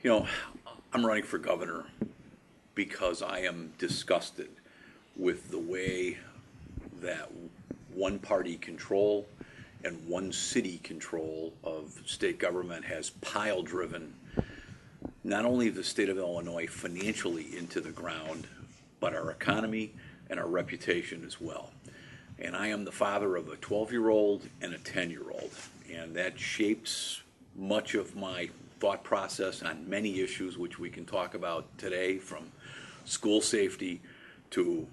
You know, I'm running for governor because I am disgusted with the way that one party control and one city control of state government has pile driven not only the state of Illinois financially into the ground, but our economy and our reputation as well. And I am the father of a 12-year-old and a 10-year-old, and that shapes much of my thought process on many issues which we can talk about today, from school safety to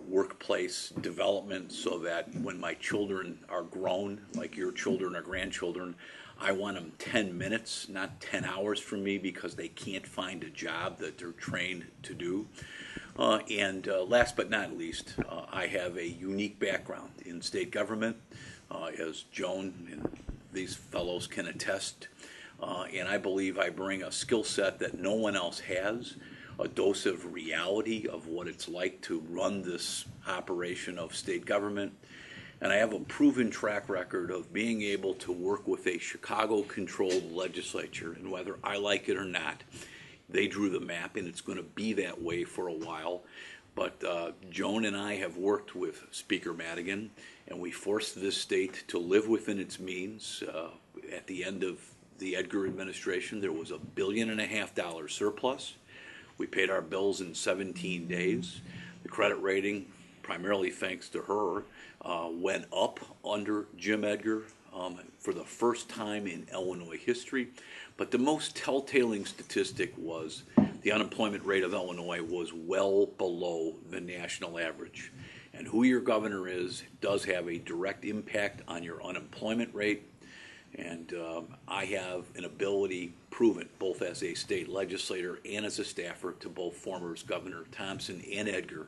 workplace development, so that when my children are grown, like your children or grandchildren, I want them 10 minutes, not 10 hours from me, because they can't find a job that they're trained to do. And last but not least, I have a unique background in state government, as Joan and these fellows can attest. And I believe I bring a skill set that no one else has, a dose of reality of what it's like to run this operation of state government. And I have a proven track record of being able to work with a Chicago-controlled legislature, and whether I like it or not, they drew the map, and it's going to be that way for a while. But Joan and I have worked with Speaker Madigan, and we forced this state to live within its means. At the end of the Edgar administration, there was $1.5 billion surplus. We paid our bills in 17 days. The credit rating, primarily thanks to her, went up under Jim Edgar for the first time in Illinois history. But the most telltale statistic was the unemployment rate of Illinois was well below the national average. And who your governor is does have a direct impact on your unemployment rate. And I have an ability proven, both as a state legislator and as a staffer to both former Governor Thompson and Edgar,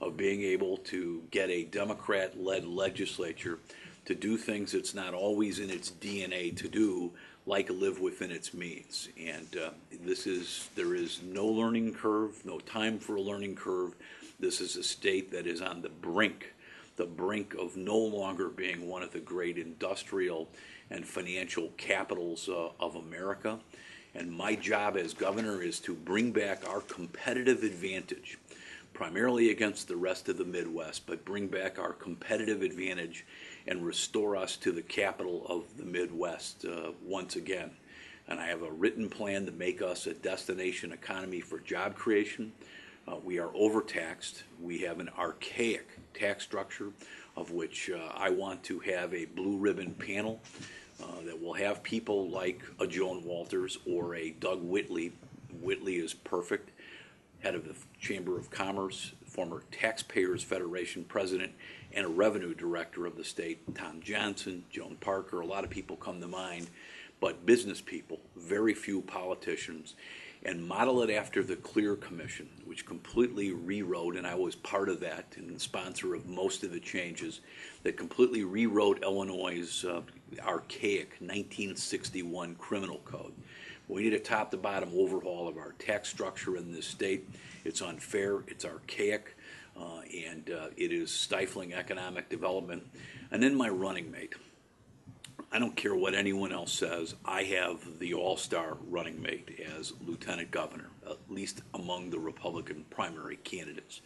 of being able to get a Democrat-led legislature to do things it's not always in its DNA to do, like live within its means. And there is no learning curve, no time for a learning curve. This is a state that is on the brink of no longer being one of the great industrial and financial capitals of America. And my job as governor is to bring back our competitive advantage, primarily against the rest of the Midwest, but bring back our competitive advantage and restore us to the capital of the Midwest once again. And I have a written plan to make us a destination economy for job creation. We are overtaxed. We have an archaic tax structure, of which I want to have a blue ribbon panel that will have people like a Joan Walters or a Doug Whitley. Whitley is perfect, head of the Chamber of Commerce, former Taxpayers Federation president, and a revenue director of the state. Tom Johnson, Joan Parker, a lot of people come to mind, but business people, very few politicians. And model it after the Clear Commission, which completely rewrote, and I was part of that and the sponsor of most of the changes, that completely rewrote Illinois' archaic 1961 criminal code. We need a top-to-bottom overhaul of our tax structure in this state. It's unfair, it's archaic, and it is stifling economic development. And then my running mate. I don't care what anyone else says, I have the all-star running mate as lieutenant governor, at least among the Republican primary candidates.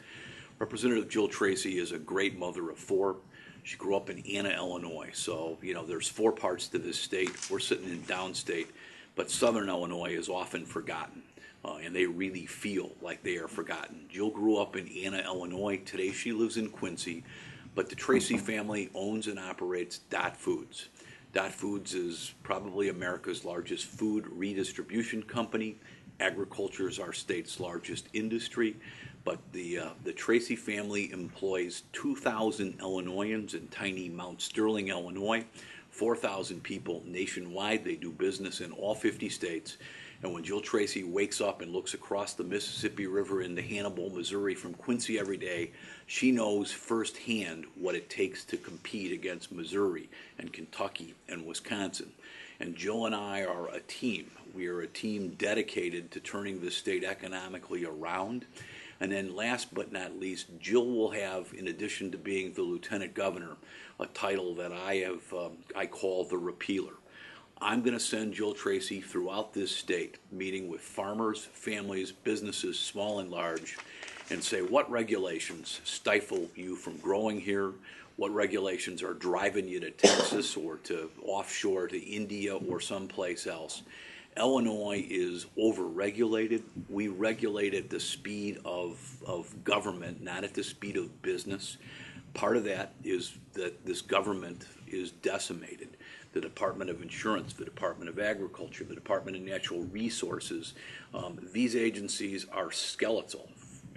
Representative Jill Tracy is a great mother of four. She grew up in Anna, Illinois, so there's four parts to this state. We're sitting in downstate, but southern Illinois is often forgotten, and they really feel like they are forgotten. Jill grew up in Anna, Illinois. Today she lives in Quincy, but the Tracy family owns and operates Dot Foods. Dot Foods is probably America's largest food redistribution company. Agriculture is our state's largest industry, but the Tracy family employs 2,000 Illinoisans in tiny Mount Sterling, Illinois, 4,000 people nationwide. They do business in all 50 states. And when Jill Tracy wakes up and looks across the Mississippi River into Hannibal, Missouri from Quincy every day, she knows firsthand what it takes to compete against Missouri and Kentucky and Wisconsin. And Jill and I are a team. We are a team dedicated to turning this state economically around. And then last but not least, Jill will have, in addition to being the lieutenant governor, a title that I call the repealer. I'm going to send Jill Tracy throughout this state, meeting with farmers, families, businesses, small and large, and say what regulations stifle you from growing here, what regulations are driving you to Texas or to offshore to India or someplace else. Illinois is overregulated. We regulate at the speed of government, not at the speed of business. Part of that is that this government is decimated. The Department of Insurance, the Department of Agriculture, the Department of Natural Resources, these agencies are skeletal,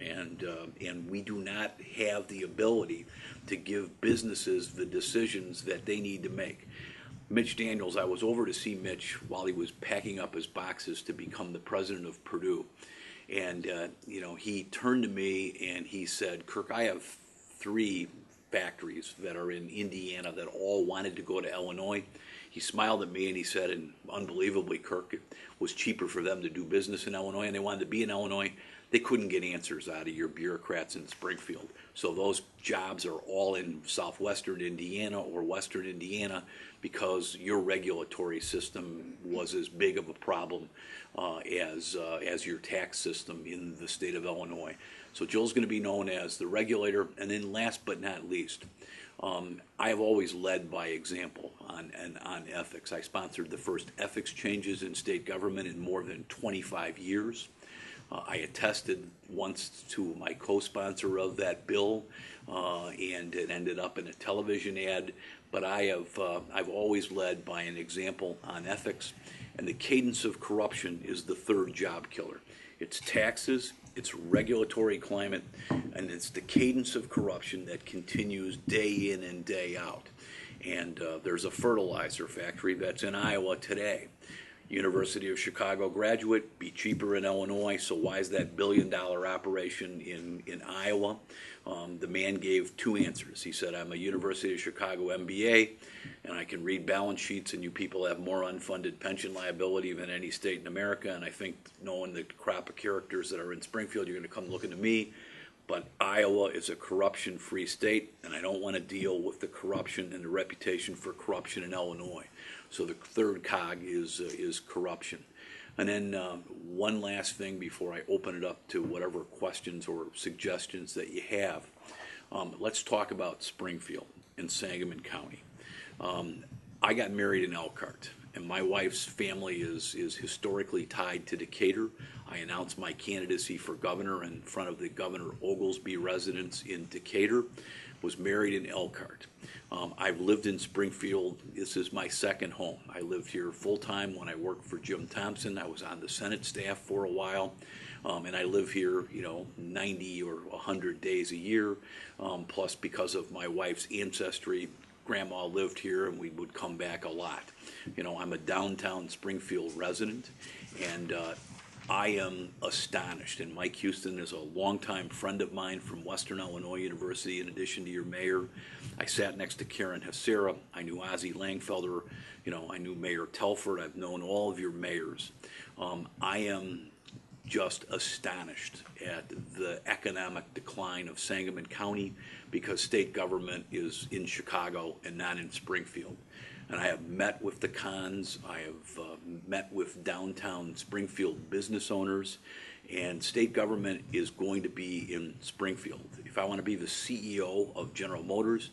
and we do not have the ability to give businesses the decisions that they need to make. Mitch Daniels, I was over to see Mitch while he was packing up his boxes to become the president of Purdue, and he turned to me and he said, "Kirk, I have 3 factories that are in Indiana that all wanted to go to Illinois." He smiled at me and he said, and unbelievably, Kirk, it was cheaper for them to do business in Illinois and they wanted to be in Illinois. They couldn't get answers out of your bureaucrats in Springfield. So those jobs are all in southwestern Indiana or western Indiana because your regulatory system was as big of a problem as your tax system in the state of Illinois. So Jill's going to be known as the regulator. And then last but not least, I have always led by example on ethics. I sponsored the first ethics changes in state government in more than 25 years. I attested once to my co-sponsor of that bill, and it ended up in a television ad. But I've always led by an example on ethics, and the cadence of corruption is the 3rd job killer. It's taxes, it's regulatory climate, and it's the cadence of corruption that continues day in and day out. And there's a fertilizer factory that's in Iowa today. University of Chicago graduate, be cheaper in Illinois, so why is that $1 billion operation in Iowa? The man gave 2 answers. He said, I'm a University of Chicago MBA, and I can read balance sheets, and you people have more unfunded pension liability than any state in America, and I think knowing the crop of characters that are in Springfield, you're going to come looking to me. But Iowa is a corruption-free state, and I don't want to deal with the corruption and the reputation for corruption in Illinois. So the 3rd cog is corruption. And then one last thing before I open it up to whatever questions or suggestions that you have. Let's talk about Springfield and Sangamon County. I got married in Elkhart, and my wife's family is historically tied to Decatur. I announced my candidacy for governor in front of the Governor Oglesby residence in Decatur, was married in Elkhart. I've lived in Springfield. This is my 2nd home. I lived here full-time when I worked for Jim Thompson. I was on the Senate staff for a while, and I live here, 90 or 100 days a year, plus because of my wife's ancestry, Grandma lived here and we would come back a lot. I'm a downtown Springfield resident, and I am astonished, and Mike Houston is a longtime friend of mine from Western Illinois University, in addition to your mayor. I sat next to Karen Hesera. I knew Ozzie Langfelder. I knew Mayor Telford. I've known all of your mayors. I am just astonished at the economic decline of Sangamon County because state government is in Chicago and not in Springfield. And I have met with the cons, I have met with downtown Springfield business owners, and state government is going to be in Springfield. If I want to be the CEO of General Motors,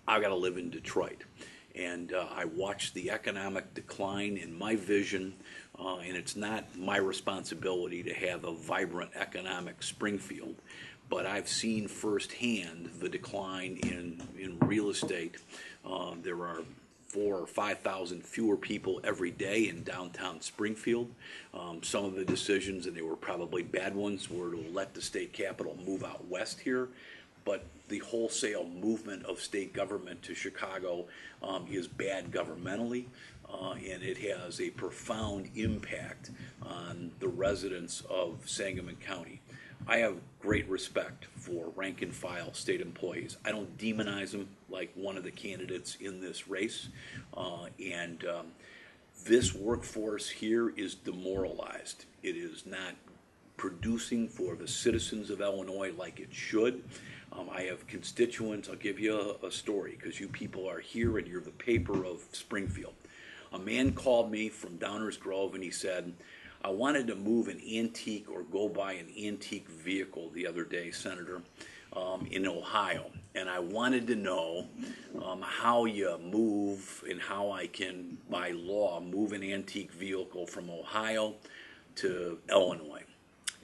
I've got to live in Detroit. And I watched the economic decline in my vision, and it's not my responsibility to have a vibrant economic Springfield, but I've seen firsthand the decline in real estate. There are 4,000 or 5,000 fewer people every day in downtown Springfield. Some of the decisions, and they were probably bad ones, were to let the state capital move out west here. But the wholesale movement of state government to Chicago is bad governmentally, and it has a profound impact on the residents of Sangamon County. I have great respect for rank and file state employees. I don't demonize them like one of the candidates in this race, and this workforce here is demoralized. It is not producing for the citizens of Illinois like it should. I have constituents. I'll give you a story because you people are here and you're the paper of Springfield. A man called me from Downers Grove and he said, I wanted to move an antique or go buy an antique vehicle the other day, Senator, in Ohio. And I wanted to know how you move and how I can, by law, move an antique vehicle from Ohio to Illinois.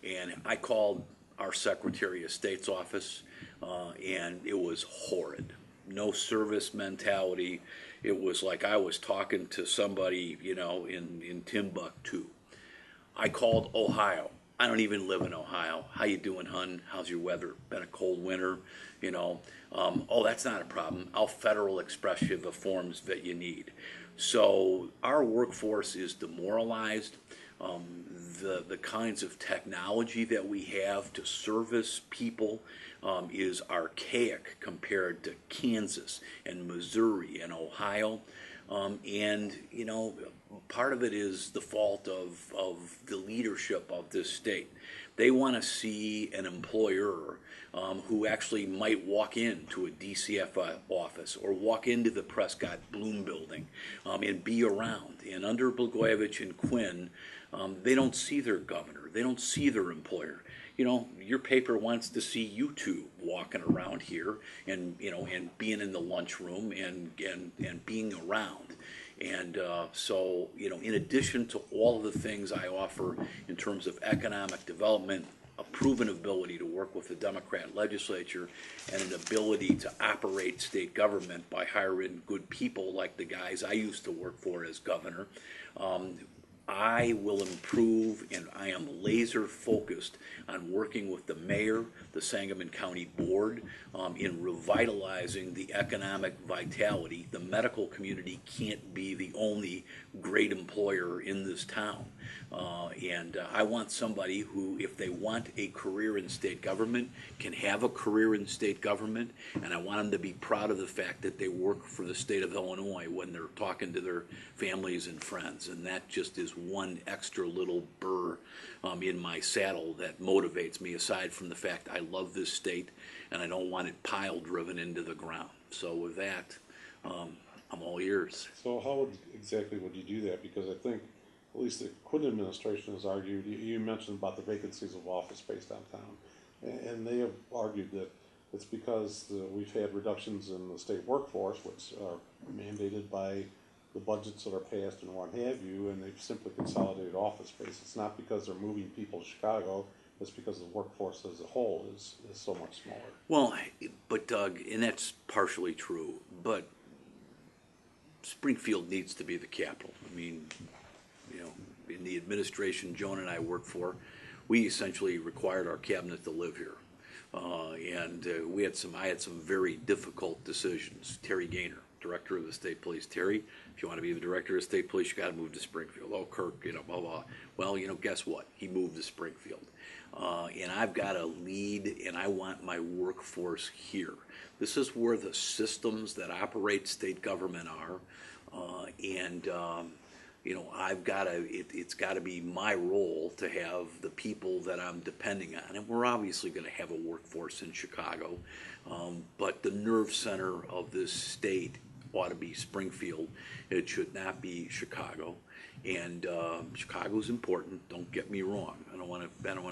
And I called our Secretary of State's office, and it was horrid. No service mentality. It was like I was talking to somebody, in Timbuktu. I called Ohio. I don't even live in Ohio. How you doing, hun? How's your weather? Been a cold winter, Oh, that's not a problem. I'll Federal Express you the forms that you need. So our workforce is demoralized. The kinds of technology that we have to service people is archaic compared to Kansas and Missouri and Ohio. Part of it is the fault of the leadership of this state. They want to see an employer who actually might walk into a DCF office or walk into the Prescott Bloom building and be around. And under Blagojevich and Quinn, they don't see their governor. They don't see their employer. Your paper wants to see you two walking around here and being in the lunchroom and being around. And so, in addition to all of the things I offer in terms of economic development, a proven ability to work with the Democrat legislature, and an ability to operate state government by hiring good people like the guys I used to work for as governor, I will improve, and I am laser focused on working with the mayor, the Sangamon County Board, in revitalizing the economic vitality. The medical community can't be the only great employer in this town. I want somebody who, if they want a career in state government, can have a career in state government, and I want them to be proud of the fact that they work for the state of Illinois when they're talking to their families and friends. And that just is one extra little burr in my saddle that motivates me, aside from the fact I love this state and I don't want it pile driven into the ground. So with that, I'm all ears. So how exactly would you do that? Because I think at least the Quinn administration has argued, you mentioned about the vacancies of office space downtown, and they have argued that it's because we've had reductions in the state workforce, which are mandated by the budgets that are passed and what have you, and they've simply consolidated office space. It's not because they're moving people to Chicago, it's because the workforce as a whole is so much smaller. Well, but Doug, and that's partially true, but Springfield needs to be the capital. I mean, in the administration Joan and I worked for, we essentially required our cabinet to live here. I had some very difficult decisions. Terry Gaynor, director of the state police. Terry, if you want to be the director of state police, you got to move to Springfield. Oh, Kirk, blah, blah. Well, guess what? He moved to Springfield. And I've got to lead, and I want my workforce here. This is where the systems that operate state government are. It's got to be my role to have the people that I'm depending on. And we're obviously going to have a workforce in Chicago, but the nerve center of this state ought to be Springfield. It should not be Chicago. And Chicago's important, don't get me wrong. I don't want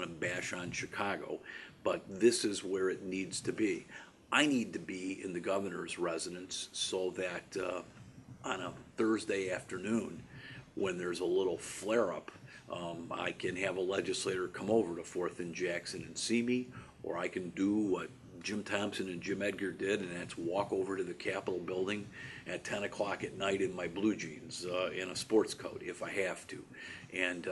to bash on Chicago, but this is where it needs to be. I need to be in the governor's residence so that on a Thursday afternoon, when there's a little flare-up, I can have a legislator come over to 4th and Jackson and see me, or I can do what Jim Thompson and Jim Edgar did, and that's walk over to the Capitol building at 10 o'clock at night in my blue jeans in a sports coat if I have to. And,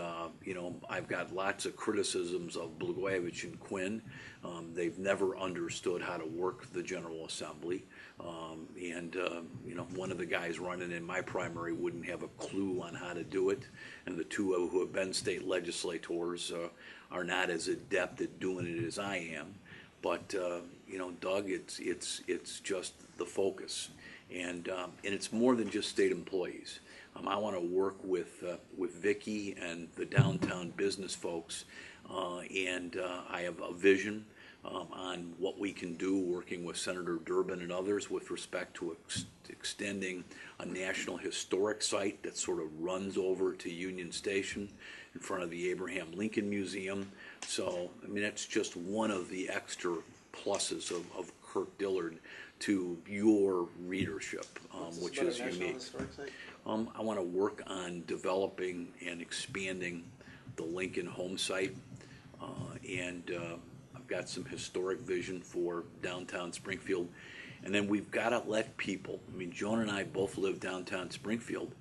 I've got lots of criticisms of Blagojevich and Quinn. They've never understood how to work the General Assembly. One of the guys running in my primary wouldn't have a clue on how to do it. And the two who have been state legislators are not as adept at doing it as I am. But Doug, it's just the focus, and it's more than just state employees. I want to work with Vicki and the downtown business folks, and I have a vision on what we can do, working with Senator Durbin and others with respect to extending a national historic site that sort of runs over to Union Station in front of the Abraham Lincoln Museum. So, I mean, that's just one of the extra pluses of Kirk Dillard to your readership, which is unique. I want to work on developing and expanding the Lincoln home site, and I've got some historic vision for downtown Springfield. And then we've got to let people, I mean, Joan and I both live downtown Springfield,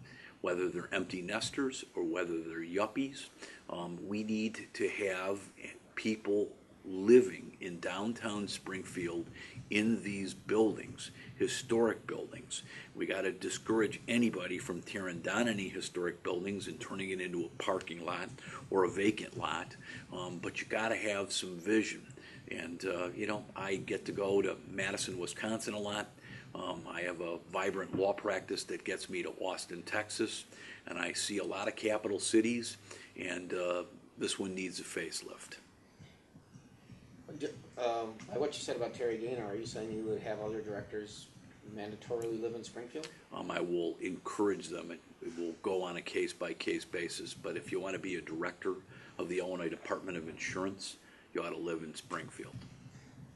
whether they're empty nesters or whether they're yuppies. We need to have people living in downtown Springfield in these buildings, historic buildings. We got to discourage anybody from tearing down any historic buildings and turning it into a parking lot or a vacant lot, but you got to have some vision. And you know, I get to go to Madison, Wisconsin a lot. I have a vibrant law practice that gets me to Austin, Texas, and I see a lot of capital cities, and this one needs a facelift. By what you said about Terry Gaynor, are you saying you would have other directors mandatorily live in Springfield? I will encourage them. It will go on a case-by-case basis, but if you want to be a director of the Illinois Department of Insurance, you ought to live in Springfield.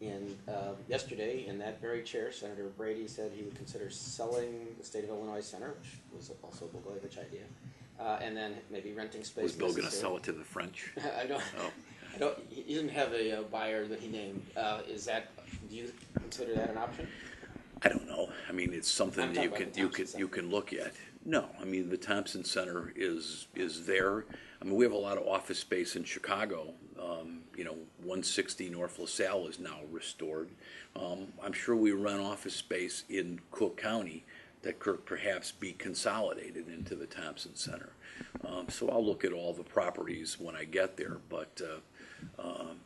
And yesterday, in that very chair, Senator Brady said he would consider selling the State of Illinois Center, which was also a Blagojevich idea, and then maybe renting space. Was Bill going to sell it to the French? I don't. Oh. He didn't have a buyer that he named. Do you consider that an option? I don't know. I mean, it's something that you can look at. No, I mean, the Thompson Center is there. I mean, we have a lot of office space in Chicago. You know, 160 North LaSalle is now restored. I'm sure we run office space in Cook County that could perhaps be consolidated into the Thompson Center. So I'll look at all the properties when I get there, but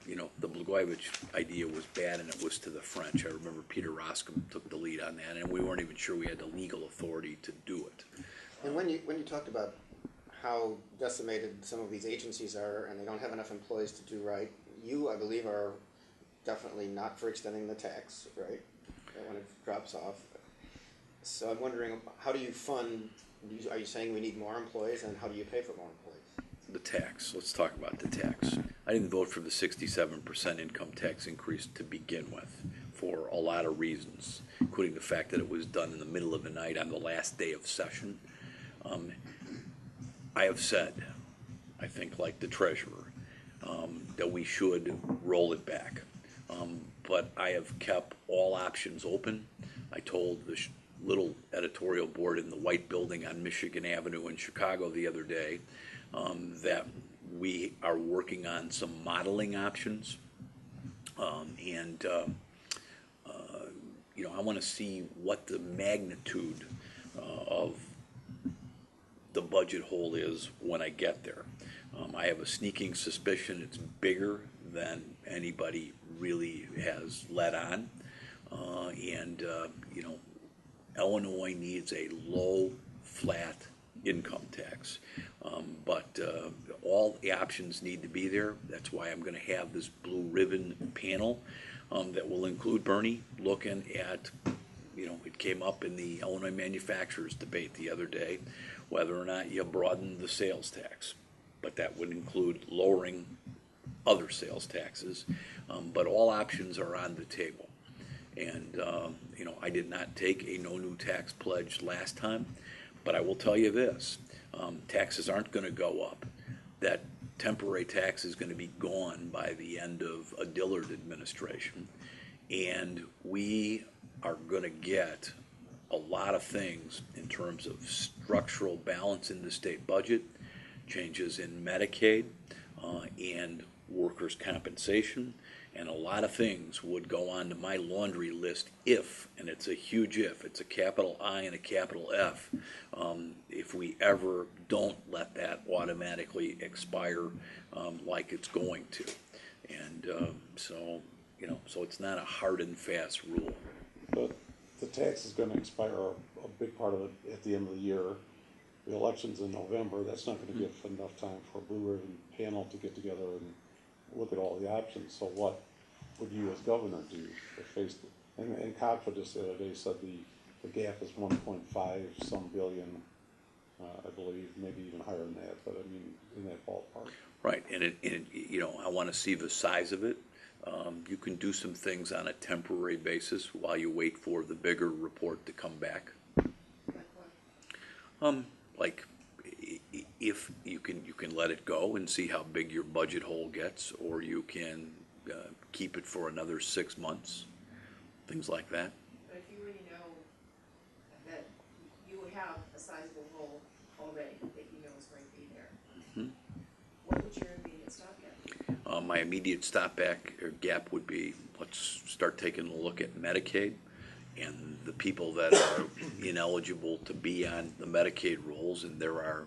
you know, the Blagojevich idea was bad, and it was to the French. I remember Peter Roscom took the lead on that, and we weren't even sure we had the legal authority to do it. And when you talked about how decimated some of these agencies are, and they don't have enough employees to do right, you, I believe, are definitely not for extending the tax, right? When it drops off. So I'm wondering, how do you fund? Are you saying we need more employees, and how do you pay for more employees? The tax. Let's talk about the tax. I didn't vote for the 67% income tax increase to begin with for a lot of reasons, including the fact that it was done in the middle of the night on the last day of session. I have said, I think like the treasurer, that we should roll it back. But I have kept all options open. I told the little editorial board in the White Building on Michigan Avenue in Chicago the other day that we are working on some modeling options, and you know, I want to see what the magnitude of the budget hole is when I get there. I have a sneaking suspicion it's bigger than anybody really has let on, and you know, Illinois needs a low, flat income tax. But all the options need to be there. That's why I'm going to have this blue ribbon panel that will include Bernie looking at, you know, it came up in the Illinois manufacturers debate the other day, whether or not you broaden the sales tax. But that would include lowering other sales taxes. But all options are on the table. And, you know, I did not take a no new tax pledge last time, but I will tell you this, taxes aren't going to go up. That temporary tax is going to be gone by the end of a Dillard administration, and we are going to get a lot of things in terms of structural balance in the state budget, changes in Medicaid, and workers' compensation, and a lot of things would go on to my laundry list if, and it's a huge if, it's a capital I and a capital F, if we ever don't let that automatically expire like it's going to. And so, you know, so it's not a hard and fast rule. But the tax is going to expire a big part of it at the end of the year. The election's in November. That's not going to give enough time for a blue ribbon panel to get together and look at all the options. So what would you as governor do to face it? And Contra just the other day said the gap is 1.5 some billion, I believe, maybe even higher than that, but I mean, in that ballpark. Right, and I want to see the size of it. You can do some things on a temporary basis while you wait for the bigger report to come back. Like if you can let it go and see how big your budget hole gets, or you can keep it for another 6 months, things like that. But if you already know that you have a sizable hole already that you know is going to be there, what would your immediate stopgap be? My immediate stopback or gap would be, let's start taking a look at Medicaid and the people that are ineligible to be on the Medicaid rolls, and there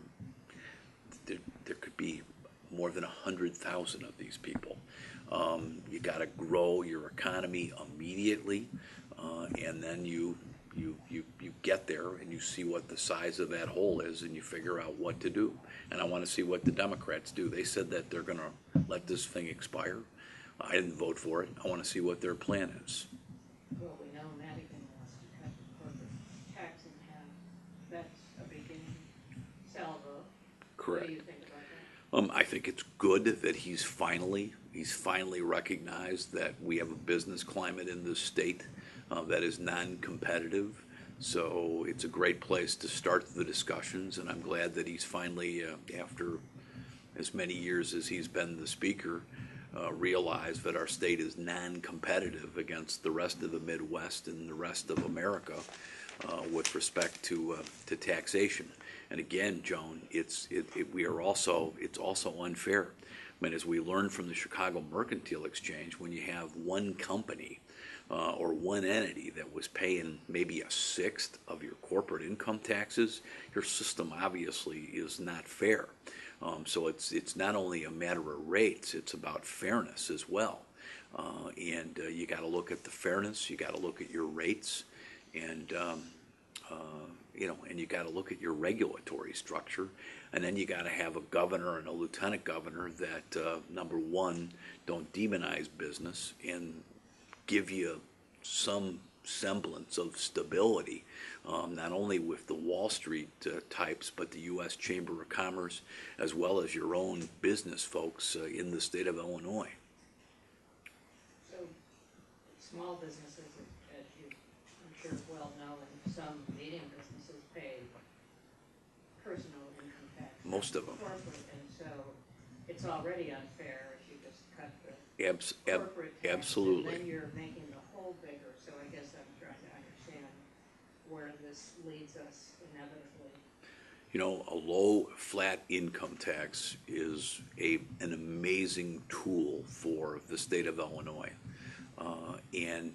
could be more than 100,000 of these people. You got to grow your economy immediately, and then you get there and you see what the size of that hole is, and you figure out what to do. And I want to see what the Democrats do. They said that they're going to let this thing expire. I didn't vote for it. I want to see what their plan is. Well, we know Madigan wants to cut the corporate tax in half. That's a beginning salvo. Correct. What do you think about that? I think it's good that he's finally recognized that we have a business climate in this state that is non-competitive. So it's a great place to start the discussions, and I'm glad that he's finally, after as many years as he's been the speaker, realized that our state is non-competitive against the rest of the Midwest and the rest of America with respect to taxation. And again, Joan, it's also unfair. I mean, as we learned from the Chicago Mercantile Exchange, when you have one company or one entity that was paying maybe a sixth of your corporate income taxes, your system obviously is not fair. So it's not only a matter of rates, it's about fairness as well. And you got to look at the fairness, you got to look at your rates, and and you got to look at your regulatory structure, and then you got to have a governor and a lieutenant governor that number one, don't demonize business and give you some semblance of stability, not only with the Wall Street types, but the U.S. Chamber of Commerce, as well as your own business folks in the state of Illinois. So, small businesses, as you, I'm sure well know, and some medium businesses pay personal income tax. Most of them. Corporate, and so it's already unfair if you just cut the corporate tax. Absolutely. And then you're making the hole bigger, so I guess I'm trying to understand where this leads us inevitably. A low flat income tax is an amazing tool for the state of Illinois. And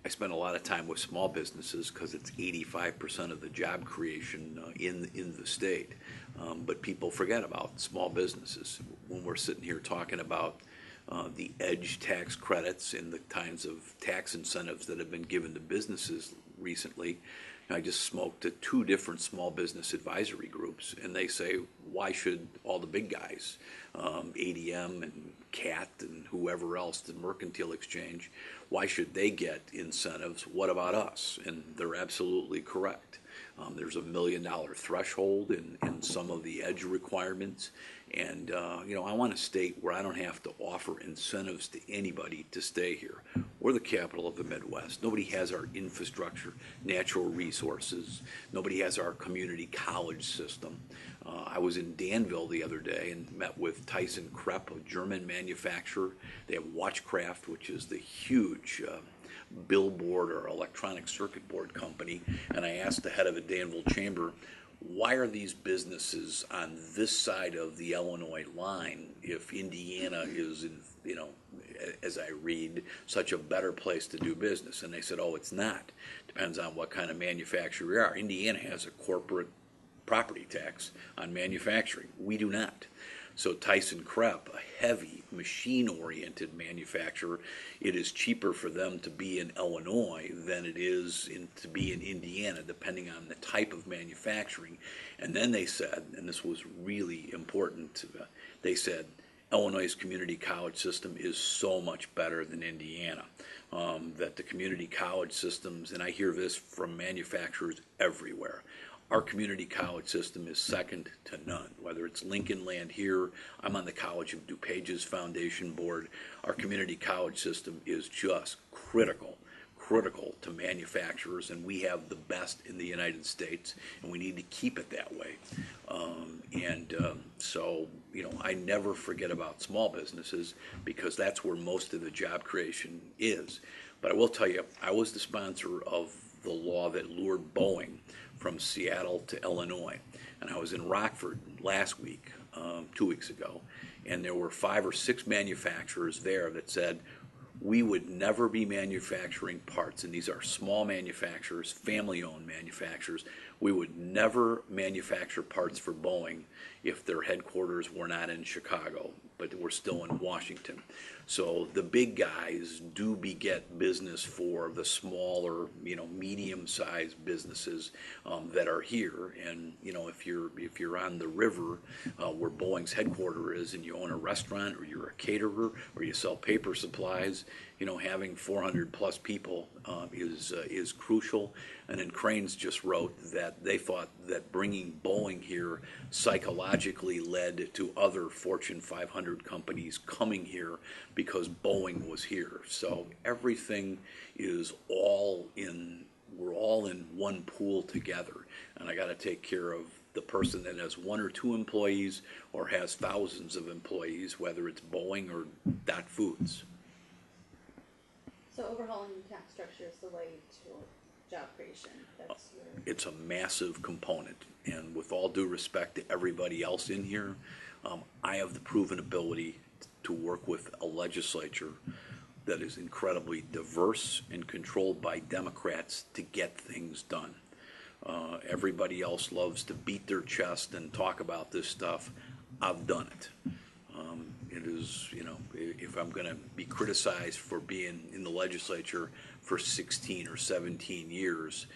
I spend a lot of time with small businesses because it's 85% of the job creation in the state. But people forget about small businesses when we're sitting here talking about the EDGE tax credits and the kinds of tax incentives that have been given to businesses recently. I just spoke to 2 different small business advisory groups, and they say, why should all the big guys, ADM and CAT and whoever else, the Mercantile Exchange, why should they get incentives? What about us? And they're absolutely correct. There's $1 million threshold in some of the EDGE requirements. And, I want a state where I don't have to offer incentives to anybody to stay here. We're the capital of the Midwest. Nobody has our infrastructure, natural resources. Nobody has our community college system. I was in Danville the other day and met with Tyson Krepp, a German manufacturer. They have Watchcraft, which is the huge billboard or electronic circuit board company. And I asked the head of the Danville Chamber, why are these businesses on this side of the Illinois line if Indiana is, as I read, such a better place to do business? And they said, oh, it's not. Depends on what kind of manufacturer you are. Indiana has a corporate property tax on manufacturing. We do not. So Tyson Krepp, a heavy machine-oriented manufacturer, it is cheaper for them to be in Illinois than it is to be in Indiana, depending on the type of manufacturing. And then they said, and this was really important, they said, Illinois' community college system is so much better than Indiana. That the community college systems, and I hear this from manufacturers everywhere, our community college system is second to none. Whether it's Lincoln Land here, I'm on the College of DuPage's Foundation board. Our community college system is just critical to manufacturers, and we have the best in the United States, and we need to keep it that way. So, I never forget about small businesses because that's where most of the job creation is. But I will tell you, I was the sponsor of the law that lured Boeing from Seattle to Illinois. And I was in Rockford last week, 2 weeks ago, and there were 5 or 6 manufacturers there that said, we would never be manufacturing parts, and these are small manufacturers, family-owned manufacturers. We would never manufacture parts for Boeing if their headquarters were not in Chicago, but were still in Washington. So the big guys do beget business for the smaller, medium-sized businesses that are here. And if you're on the river where Boeing's headquarters is, and you own a restaurant, or you're a caterer, or you sell paper supplies, having 400 plus people is crucial. And then Cranes just wrote that they thought that bringing Boeing here psychologically led to other Fortune 500 companies coming here because Boeing was here. So everything is we're all in one pool together. And I got to take care of the person that has 1 or 2 employees or has thousands of employees, whether it's Boeing or Dot Foods. So overhauling the tax structure is the way to job creation. That's your... It's a massive component, and with all due respect to everybody else in here, I have the proven ability to work with a legislature that is incredibly diverse and controlled by Democrats to get things done. Everybody else loves to beat their chest and talk about this stuff. I've done it. It is, if I'm going to be criticized for being in the legislature for 16 or 17 years,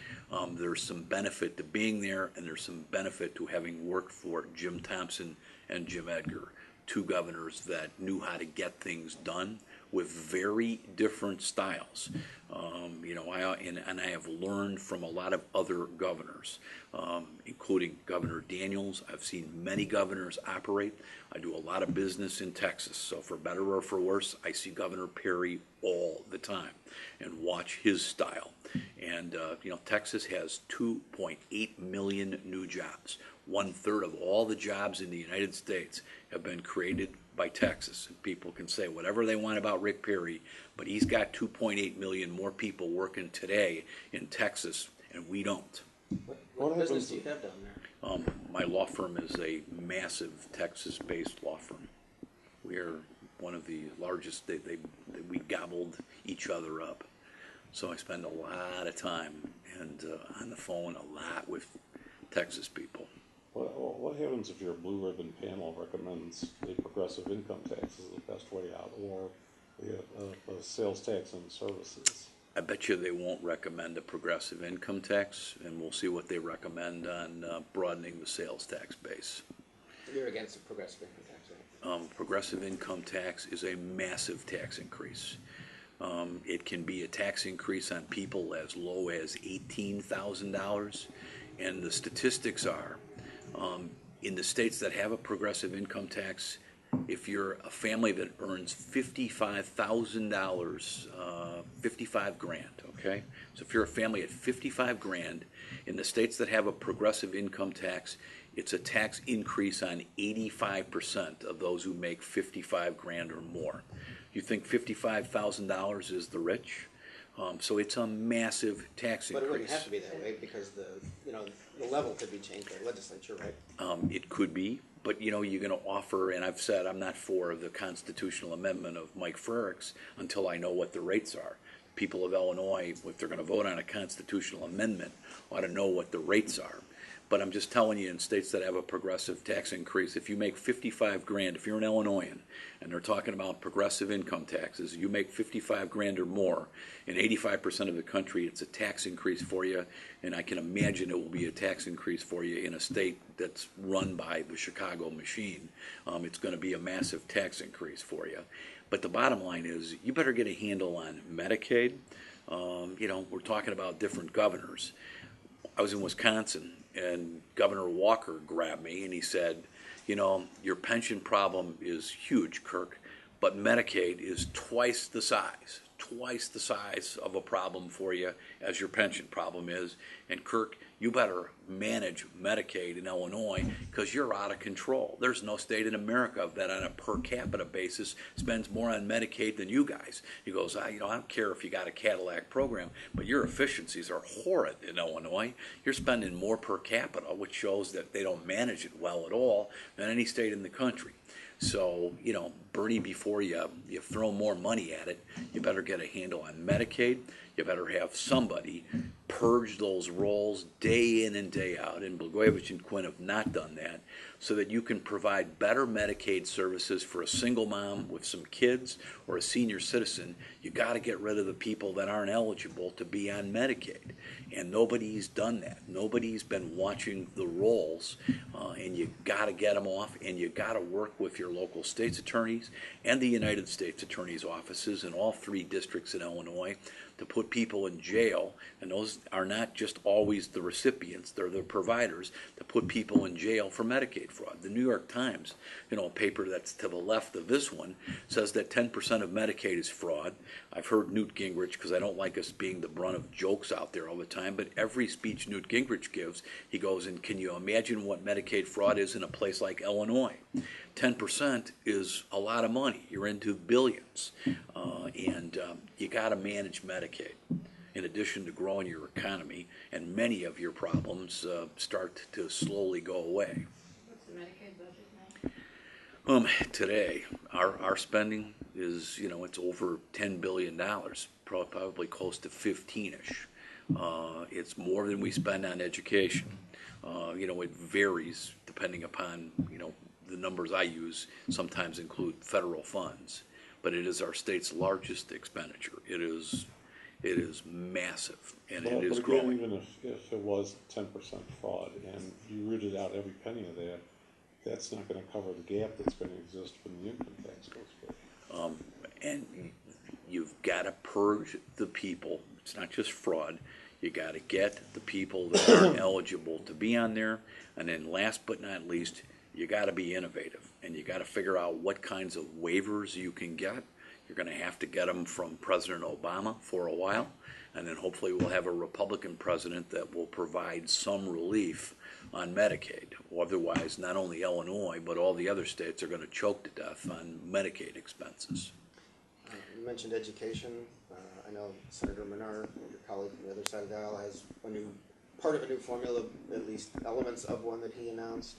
there's some benefit to being there, and there's some benefit to having worked for Jim Thompson and Jim Edgar, 2 governors that knew how to get things done with very different styles. I have learned from a lot of other governors, including Governor Daniels. I've seen many governors operate. I do a lot of business in Texas, so for better or for worse, I see Governor Perry all the time and watch his style. And Texas has 2.8 million new jobs. 1/3 of all the jobs in the United States have been created by Texas. And people can say whatever they want about Rick Perry, but he's got 2.8 million more people working today in Texas, and we don't. What business do you have down there? My law firm is a massive Texas-based law firm. We are one of the largest. We gobbled each other up. So I spend a lot of time and on the phone a lot with Texas people. What happens if your blue ribbon panel recommends a progressive income tax as the best way out, or a sales tax on services? I bet you they won't recommend a progressive income tax, and we'll see what they recommend on broadening the sales tax base. You're against a progressive income tax, right? Progressive income tax is a massive tax increase. It can be a tax increase on people as low as $18,000, and the statistics are, in the states that have a progressive income tax, if you're a family that earns $55,000, 55 grand, okay? So if you're a family at 55 grand, in the states that have a progressive income tax, it's a tax increase on 85% of those who make 55 grand or more. You think $55,000 is the rich? So it's a massive tax increase. But it wouldn't have to be that way because the level could be changed by legislature, right? It could be, but you're going to offer, and I've said I'm not for the constitutional amendment of Mike Frericks until I know what the rates are. People of Illinois, if they're going to vote on a constitutional amendment, ought to know what the rates are. But I'm just telling you, in states that have a progressive tax increase, if you make 55 grand, if you're an Illinoisan, and they're talking about progressive income taxes, you make 55 grand or more, in 85% of the country, it's a tax increase for you, and I can imagine it will be a tax increase for you in a state that's run by the Chicago machine. It's going to be a massive tax increase for you. But the bottom line is, you better get a handle on Medicaid. We're talking about different governors. I was in Wisconsin, and Governor Walker grabbed me and he said, your pension problem is huge, Kirk, but Medicaid is twice the size of a problem for you as your pension problem is. And Kirk, you better manage Medicaid in Illinois because you're out of control. There's no state in America that on a per capita basis spends more on Medicaid than you guys. He goes, I don't care if you got a Cadillac program, but your efficiencies are horrid in Illinois. You're spending more per capita, which shows that they don't manage it well at all than any state in the country. So, Bernie, before you throw more money at it, you better get a handle on Medicaid. You better have somebody purge those rolls day in and day out, and Blagojevich and Quinn have not done that, so that you can provide better Medicaid services for a single mom with some kids or a senior citizen. You got to get rid of the people that aren't eligible to be on Medicaid, and nobody's done that. Nobody's been watching the rolls, and you got to get them off, and you got to work with your local state's attorneys and the United States Attorney's offices in all 3 districts in Illinois to put people in jail, and those are not just always the recipients, they're the providers, to put people in jail for Medicaid fraud. The New York Times, a paper that's to the left of this one, says that 10% of Medicaid is fraud. I've heard Newt Gingrich, because I don't like us being the brunt of jokes out there all the time, but every speech Newt Gingrich gives, he goes, and can you imagine what Medicaid fraud is in a place like Illinois? 10% is a lot of money. You're into billions. And you got to manage Medicaid in addition to growing your economy, and many of your problems start to slowly go away. What's the Medicaid budget now? Today, our spending is, it's over $10 billion, probably close to 15-ish. It's more than we spend on education. It varies depending upon, the numbers I use sometimes include federal funds, but it is our state's largest expenditure. It is massive, and it is growing. Even if it was 10% fraud and you rooted out every penny of that, that's not going to cover the gap that's going to exist when the income tax goes through. And you've got to purge the people. It's not just fraud. You got to get the people that aren't eligible to be on there, and then last but not least, you got to be innovative, and you got to figure out what kinds of waivers you can get. You're going to have to get them from President Obama for a while, and then hopefully we'll have a Republican president that will provide some relief on Medicaid. Otherwise, not only Illinois, but all the other states are going to choke to death on Medicaid expenses. You mentioned education. I know Senator Menard, your colleague from the other side of the aisle, has part of a new formula, at least elements of one that he announced.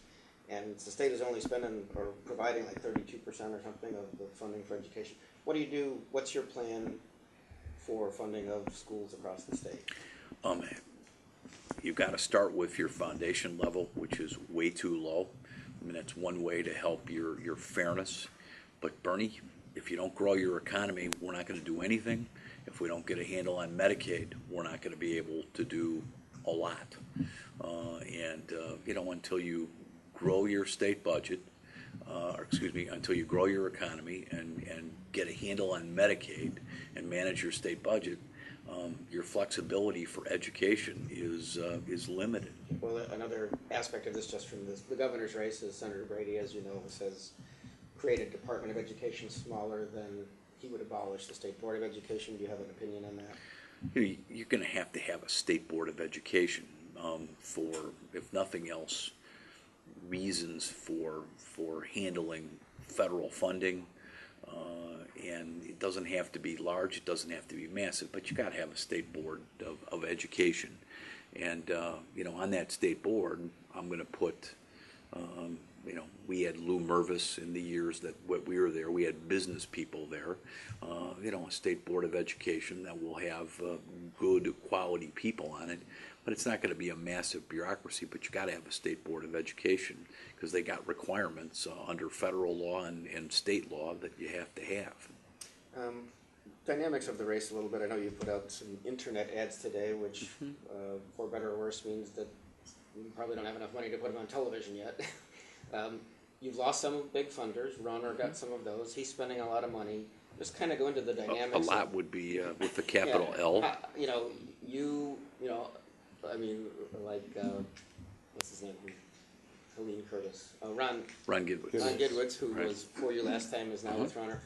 And the state is only spending or providing like 32% or something of the funding for education. What do you do? What's your plan for funding of schools across the state? You've got to start with your foundation level, which is way too low. I mean, that's one way to help your fairness. But Bernie, if you don't grow your economy, we're not going to do anything. If we don't get a handle on Medicaid, we're not going to be able to do a lot. Until you grow your state budget, until you grow your economy and get a handle on Medicaid and manage your state budget, your flexibility for education is limited. Well, another aspect of this, just from the governor's race, is Senator Brady, as you know, says create a Department of Education smaller than he would abolish the State Board of Education. Do you have an opinion on that? You're going to have a state board of education for, if nothing else, reasons for handling federal funding, and it doesn't have to be large, it doesn't have to be massive, but you got to have a state board of education. And on that state board, I'm going to put we had Lou Mervis in the years that we were there. We had business people there. A state board of education that will have good quality people on it. But it's not going to be a massive bureaucracy. But you got to have a state board of education because they got requirements under federal law and state law that you have to have. Dynamics of the race a little bit. I know you put out some internet ads today, which, for better or worse, means that you probably don't have enough money to put them on television yet. You've lost some big funders. Ronner got some of those. He's spending a lot of money. Just kind of go into the dynamics. A lot would be with the capital L. I mean, like, what's his name? Helene Curtis. Ron Gidwitz. Ron Gidwitz, who Right. was for you last time, is now with Ronner.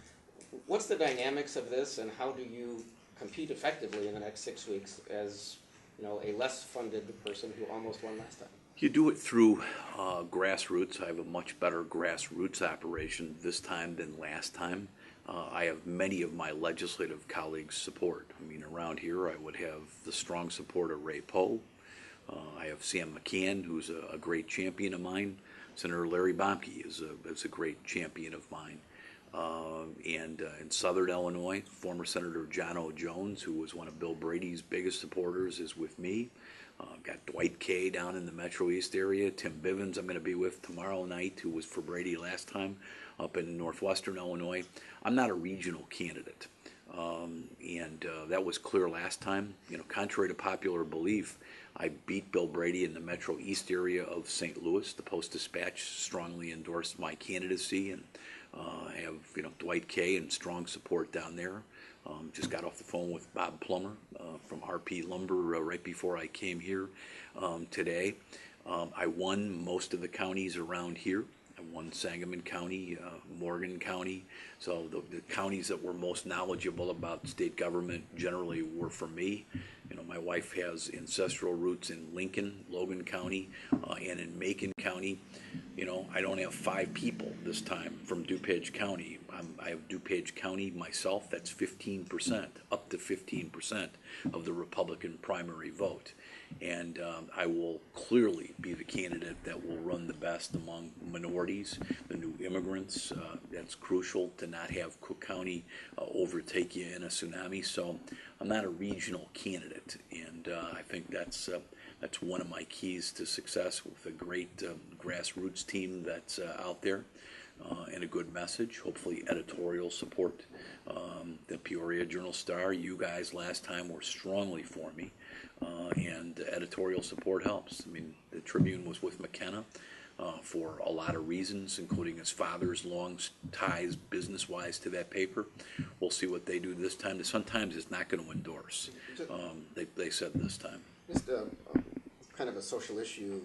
What's the dynamics of this, and how do you compete effectively in the next 6 weeks as a less funded person who almost won last time? You do it through grassroots. I have a much better grassroots operation this time than last time. I have many of my legislative colleagues' support. I mean, around here I would have the strong support of Ray Poe. I have Sam McCann, who's a great champion of mine. Senator Larry Bomke is a great champion of mine. And in Southern Illinois, former Senator John O. Jones, who was one of Bill Brady's biggest supporters, is with me. Got Dwight Kay down in the Metro East area. Tim Bivens I'm going to be with tomorrow night, who was for Brady last time, up in northwestern Illinois. I'm not a regional candidate. And that was clear last time. Contrary to popular belief, I beat Bill Brady in the Metro East area of St. Louis. The Post-Dispatch strongly endorsed my candidacy, and I have Dwight Kay and strong support down there. Just got off the phone with Bob Plummer from RP Lumber right before I came here today. I won most of the counties around here. I won Sangamon County, Morgan County. So the counties that were most knowledgeable about state government generally were for me. My wife has ancestral roots in Lincoln, Logan County, and in Macon County. I don't have 5 people this time from DuPage County. I have DuPage County myself. That's 15%, up to 15% of the Republican primary vote. And I will clearly be the candidate that will run the best among minorities, the new immigrants. That's crucial to not have Cook County overtake you in a tsunami. So I'm not a regional candidate, and I think that's one of my keys to success with a great grassroots team that's out there. And a good message, hopefully editorial support. The Peoria Journal-Star, you guys last time were strongly for me, and editorial support helps. I mean, the Tribune was with McKenna for a lot of reasons, including his father's long ties business-wise to that paper. We'll see what they do this time. The Sun-Times is not going to endorse, they said this time. Just kind of a social issue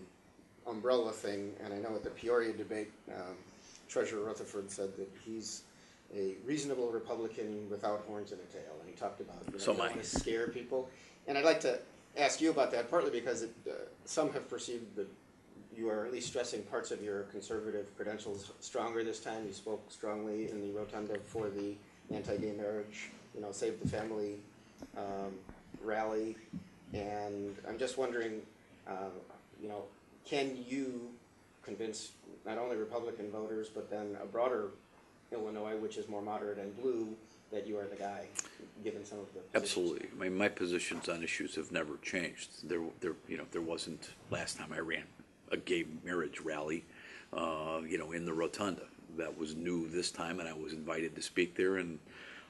umbrella thing, and I know at the Peoria debate, Treasurer Rutherford said that he's a reasonable Republican without horns and a tail, and he talked about you don't want to scare people. And I'd like to ask you about that, partly because some have perceived that you are at least stressing parts of your conservative credentials stronger this time. You spoke strongly in the rotunda for the anti-gay marriage, Save the Family rally, and I'm just wondering, can you convince not only Republican voters, but then a broader Illinois, which is more moderate and blue, that you are the guy, given some of the positions? Absolutely. I mean, my positions on issues have never changed. There wasn't last time I ran a gay marriage rally, in the rotunda. That was new this time, and I was invited to speak there, and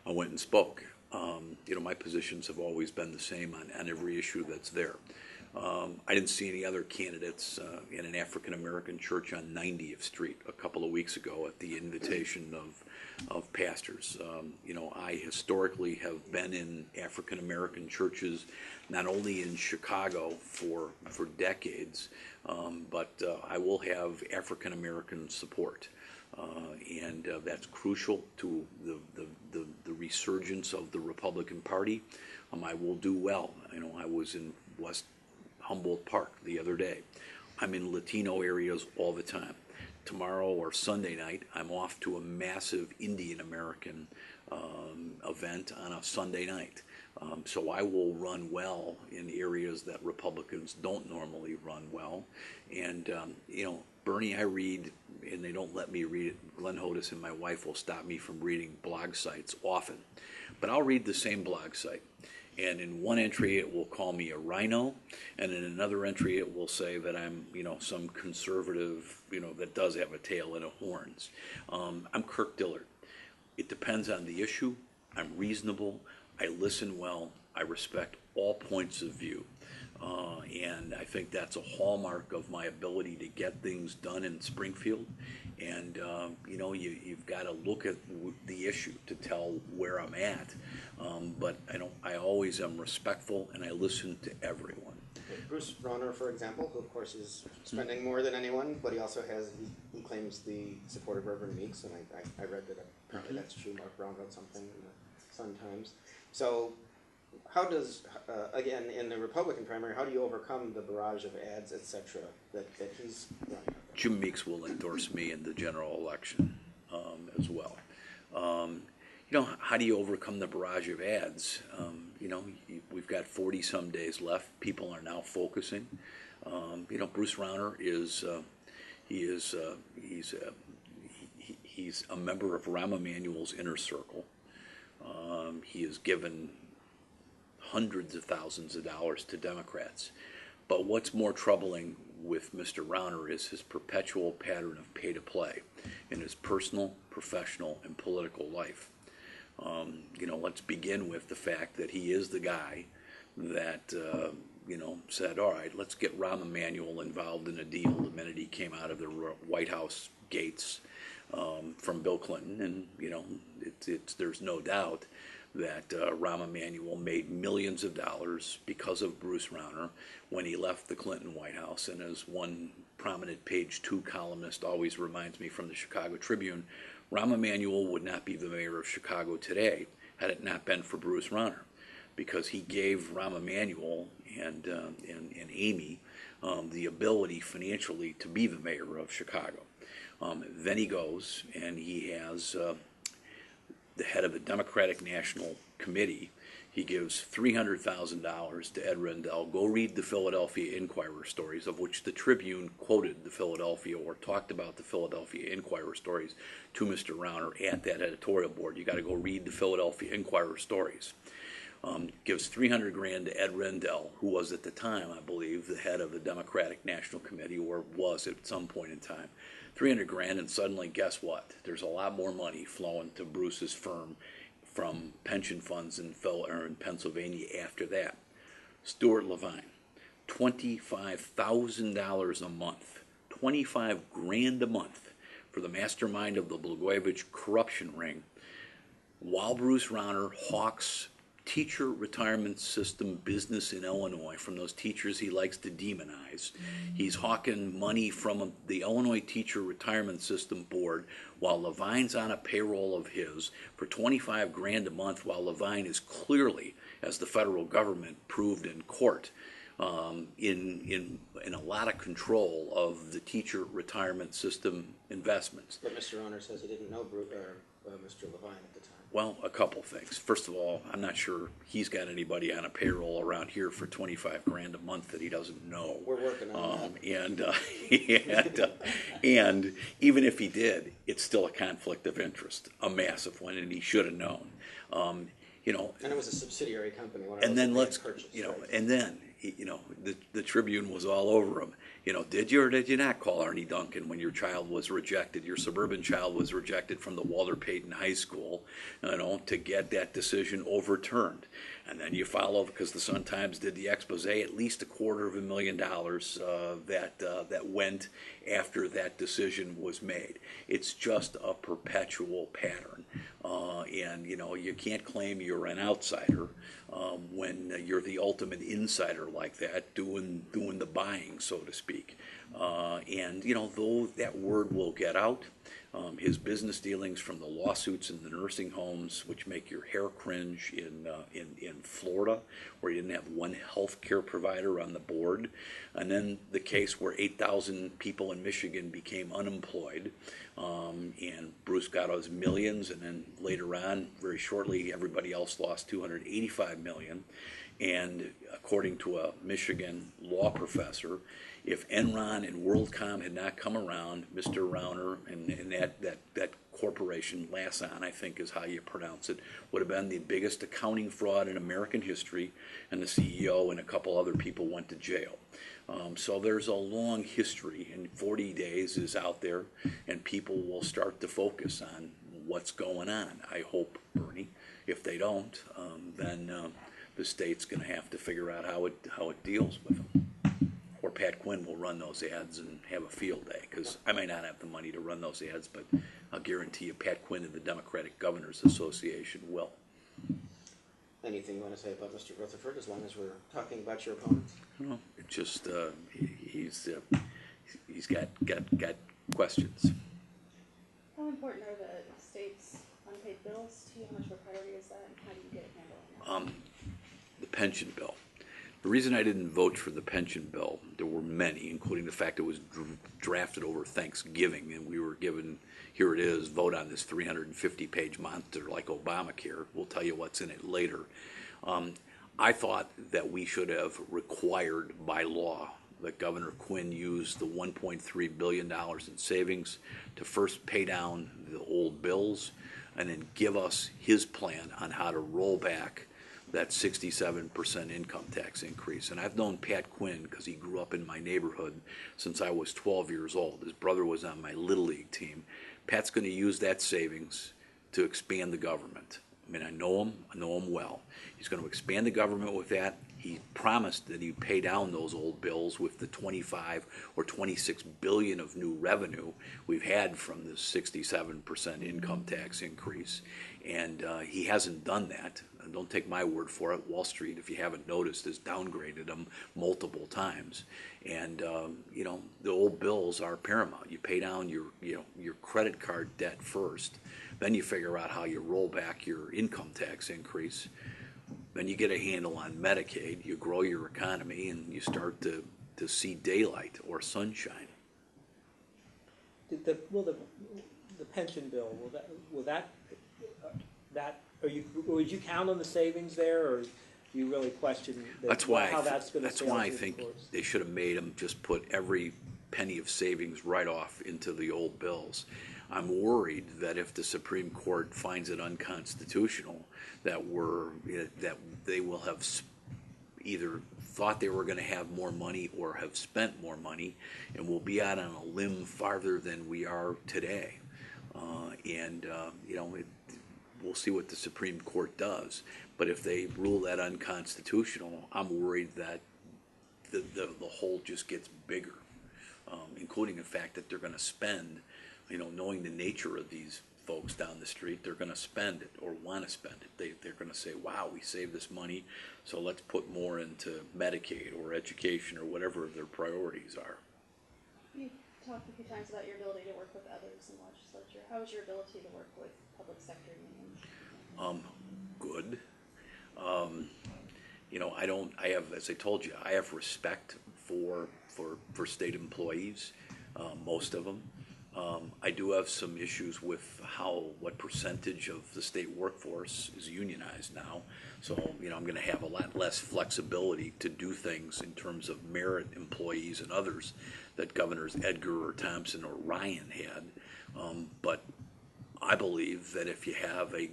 I went and spoke. My positions have always been the same on every issue that's there. I didn't see any other candidates in an African-American church on 90th Street a couple of weeks ago at the invitation of pastors. I historically have been in African-American churches, not only in Chicago for decades, but I will have African-American support. And that's crucial to the resurgence of the Republican Party. I will do well. I was in West Humboldt Park the other day. I'm in Latino areas all the time. Tomorrow or Sunday night, I'm off to a massive Indian American event on a Sunday night. So I will run well in areas that Republicans don't normally run well. And, Bernie, I read, and they don't let me read it. Glenn Hodis and my wife will stop me from reading blog sites often. But I'll read the same blog site. And in one entry, it will call me a rhino, and in another entry, it will say that I'm, some conservative, that does have a tail and a horns. I'm Kirk Dillard. It depends on the issue. I'm reasonable. I listen well. I respect all points of view. And I think that's a hallmark of my ability to get things done in Springfield. And, you've got to look at the issue to tell where I'm at. But I always am respectful, and I listen to everyone. Bruce Rauner, for example, who of course is spending more than anyone, but he also he claims the support of Reverend Meeks, and I read that apparently that's true. Mark Brown wrote something in the Sun Times. So how does, again, in the Republican primary, how do you overcome the barrage of ads, etc., that he's running? Jim Meeks will endorse me in the general election as well. How do you overcome the barrage of ads? We've got 40-some days left. People are now focusing. Bruce Rauner he's a member of Rahm Emanuel's inner circle. He has given hundreds of thousands of dollars to Democrats. But what's more troubling with Mr. Rauner is his perpetual pattern of pay-to-play in his personal, professional, and political life. Let's begin with the fact that he is the guy that, said, all right, let's get Rahm Emanuel involved in a deal the minute he came out of the White House gates from Bill Clinton. And, there's no doubt that Rahm Emanuel made millions of dollars because of Bruce Rauner when he left the Clinton White House. And as one prominent Page 2 columnist always reminds me from the Chicago Tribune, Rahm Emanuel would not be the mayor of Chicago today had it not been for Bruce Rauner, because he gave Rahm Emanuel and Amy the ability financially to be the mayor of Chicago. Then he goes and he has the head of the Democratic National Committee. He gives $300,000 to Ed Rendell. Go read the Philadelphia Inquirer stories, of which the Tribune quoted the Philadelphia, or talked about the Philadelphia Inquirer stories to Mr. Rauner at that editorial board. You got to go read the Philadelphia Inquirer stories. Gives $300,000 to Ed Rendell, who was at the time, I believe, the head of the Democratic National Committee, or was at some point in time. $300,000, and suddenly, guess what? There's a lot more money flowing to Bruce's firm from pension funds in Pennsylvania after that. Stuart Levine, $25,000 a month, $25,000 a month for the mastermind of the Blagojevich corruption ring, while Bruce Rauner hawks teacher retirement system business in Illinois from those teachers he likes to demonize. He's hawking money from the Illinois Teacher Retirement System Board while Levine's on a payroll of his for $25,000 a month, while Levine is clearly, as the federal government proved in court, in a lot of control of the teacher retirement system investments. But Mr. Rauner says he didn't know Mr. Levine at the time. Well, a couple things. First of all, I'm not sure he's got anybody on a payroll around here for $25,000 a month that he doesn't know. We're working on that. And even if he did, it's still a conflict of interest, a massive one, and he should have known. And it was a subsidiary company. And then the Tribune was all over him. Did you or did you not call Arnie Duncan when your child was rejected? Your suburban child was rejected from the Walter Payton High School, to get that decision overturned. And then you follow, because the Sun-Times did the expose, at least $250,000 that went after that decision was made. It's just a perpetual pattern. And you can't claim you're an outsider when you're the ultimate insider like that, doing the buying, so to speak. And though that word will get out, his business dealings, from the lawsuits in the nursing homes, which make your hair cringe in Florida, where you didn't have one health care provider on the board, and then the case where 8,000 people in Michigan became unemployed, and Bruce got his millions, and then later on, very shortly, everybody else lost $285 million. And according to a Michigan law professor, If Enron and WorldCom had not come around, Mr. Rauner and that corporation, Lasson, I think is how you pronounce it, would have been the biggest accounting fraud in American history, and the CEO and a couple other people went to jail. So there's a long history, and 40 days is out there, and people will start to focus on what's going on. I hope, Bernie. If they don't, then the state's going to have to figure out how it deals with them. Or Pat Quinn will run those ads and have a field day, because I might not have the money to run those ads, but I'll guarantee you Pat Quinn and the Democratic Governors Association will. Anything you want to say about Mr. Rutherford, as long as we're talking about your opponent? No, it's just he's got questions. How important are the state's unpaid bills to you? How much of a priority is that, and how do you get it handled? The pension bill. The reason I didn't vote for the pension bill, there were many, including the fact it was drafted over Thanksgiving, and we were given, here it is, vote on this 350-page monster like Obamacare. We'll tell you what's in it later. I thought that we should have required by law that Governor Quinn use the $1.3 billion in savings to first pay down the old bills and then give us his plan on how to roll back that 67% income tax increase. And I've known Pat Quinn because he grew up in my neighborhood since I was 12 years old. His brother was on my Little League team. Pat's going to use that savings to expand the government. I mean, I know him well. He's going to expand the government with that. He promised that he'd pay down those old bills with the 25 or 26 billion of new revenue we've had from the 67% income tax increase. And he hasn't done that. Don't take my word for it. Wall Street, if you haven't noticed, has downgraded them multiple times. And the old bills are paramount. You pay down your credit card debt first, then you figure out how you roll back your income tax increase. Then you get a handle on Medicaid. You grow your economy, and you start to see daylight or sunshine. Will the pension bill would you count on the savings there, or do you really question how that's going to? That's why I think they should have made them just put every penny of savings right off into the old bills. I'm worried that if the Supreme Court finds it unconstitutional, that they will have either thought they were going to have more money or have spent more money, and we'll be out on a limb farther than we are today. We'll see what the Supreme Court does. But if they rule that unconstitutional, I'm worried that the hole just gets bigger, including the fact that they're going to spend, knowing the nature of these folks down the street, they're going to spend it or want to spend it. They're going to say, wow, we saved this money, so let's put more into Medicaid or education or whatever their priorities are. You talked a few times about your ability to work with others in the legislature. How is your ability to work with public sector unions? Good. I have, as I told you, I have respect for state employees, most of them. I do have some issues with what percentage of the state workforce is unionized now. So, I'm going to have a lot less flexibility to do things in terms of merit employees and others that Governors Edgar or Thompson or Ryan had. But I believe that if you have a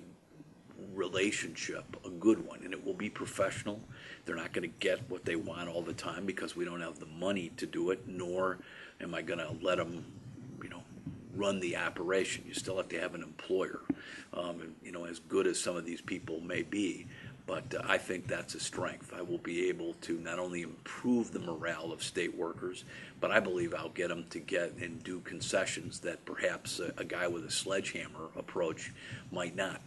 relationship, a good one, and it will be professional. They're not going to get what they want all the time because we don't have the money to do it, nor am I going to let them, run the operation. You still have to have an employer, as good as some of these people may be, but I think that's a strength. I will be able to not only improve the morale of state workers, but I believe I'll get them to get and do concessions that perhaps a guy with a sledgehammer approach might not.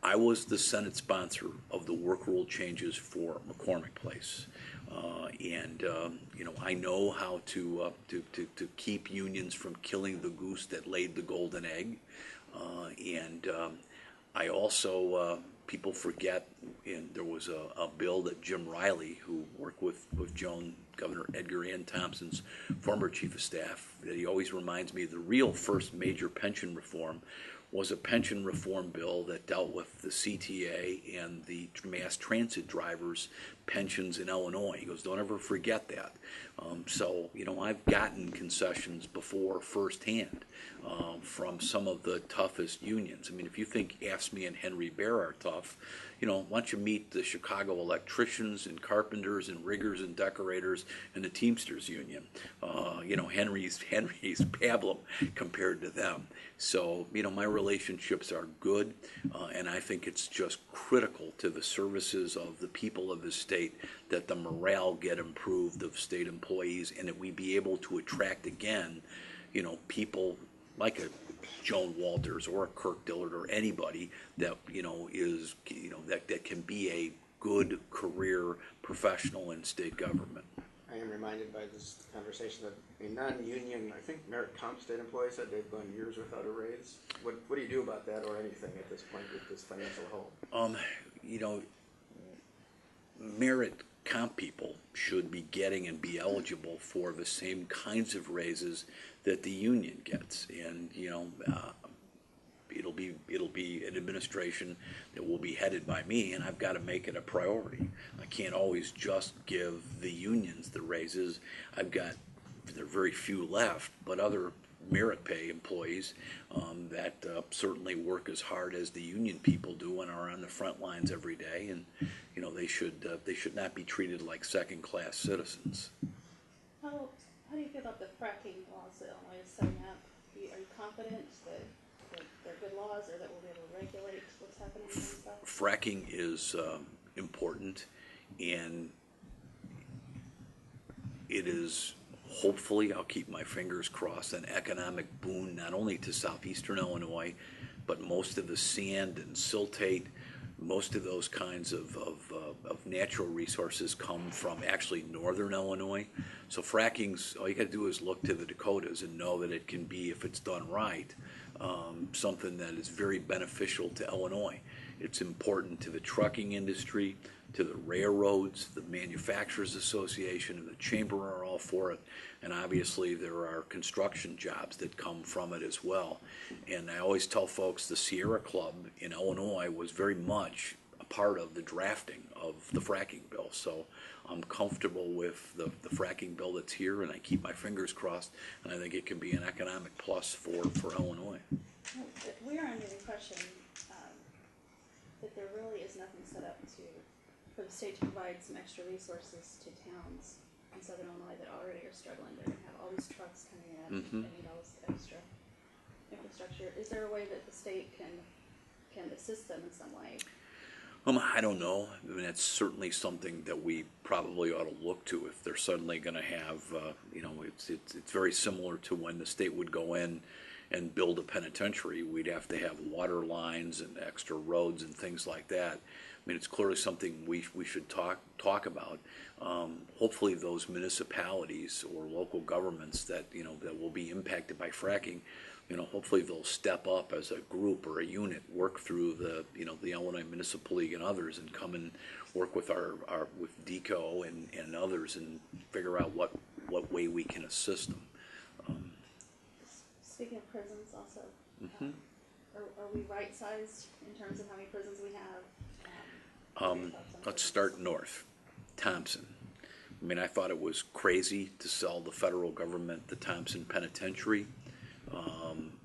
I was the Senate sponsor of the work rule changes for McCormick Place, and I know how to keep unions from killing the goose that laid the golden egg, and I also people forget. And there was a bill that Jim Riley, who worked with Governor Edgar and Thompson's former chief of staff, that he always reminds me of the real first major pension reform was a pension reform bill that dealt with the CTA and the mass transit drivers' pensions in Illinois. He goes, don't ever forget that. So, I've gotten concessions before firsthand from some of the toughest unions. I mean, if you think AFSCME and Henry Bear are tough, why don't you meet the Chicago electricians and carpenters and riggers and decorators and the Teamsters Union? Henry's pablum compared to them. So, my relationships are good, and I think it's just critical to the services of the people of the state that the morale get improved of state employees, and that we be able to attract again, people like a Joan Walters or a Kirk Dillard or anybody that is that can be a good career professional in state government. I am reminded by this conversation that a non-union, I think merit comp state employee said they've gone years without a raise. What do you do about that, or anything at this point with this financial hole? Merit comp people should be getting and be eligible for the same kinds of raises that the union gets, and it'll be an administration that will be headed by me, and I've got to make it a priority. I can't always just give the unions the raises. There are very few left, but other merit pay employees that certainly work as hard as the union people do and are on the front lines every day, and they should not be treated like second-class citizens. How do you feel about the fracking laws that Illinois is setting up? Are you confident that they're good laws, or that we'll be able to regulate what's happening and stuff? Fracking is important, and it is hopefully, I'll keep my fingers crossed, an economic boon not only to southeastern Illinois, but most of the sand and siltate, most of those kinds of natural resources come from actually northern Illinois. So fracking's, all you got to do is look to the Dakotas and know that it can be, if it's done right, something that is very beneficial to Illinois. It's important to the trucking industry, to the railroads, the Manufacturers Association, and the Chamber are all for it. And obviously there are construction jobs that come from it as well. And I always tell folks the Sierra Club in Illinois was very much a part of the drafting of the fracking bill. So I'm comfortable with the fracking bill that's here, and I keep my fingers crossed, and I think it can be an economic plus for Illinois. We are under the impression that there really is nothing set up for the state to provide some extra resources to towns in southern Illinois that already are struggling. They're going to have all these trucks coming in and need all this extra infrastructure. Is there a way that the state can assist them in some way? I don't know. I mean, it's certainly something that we probably ought to look to if they're suddenly going to have, it's very similar to when the state would go in and build a penitentiary. We'd have to have water lines and extra roads and things like that. I mean, it's clearly something we should talk about. Hopefully those municipalities or local governments that will be impacted by fracking, hopefully they'll step up as a group or a unit, work through the Illinois Municipal League and others, and come and work with with DECO and others and figure out what way we can assist them. Speaking of prisons also, are we right-sized in terms of how many prisons we have? Let's start north. Thompson. I mean, I thought it was crazy to sell the federal government the Thompson Penitentiary,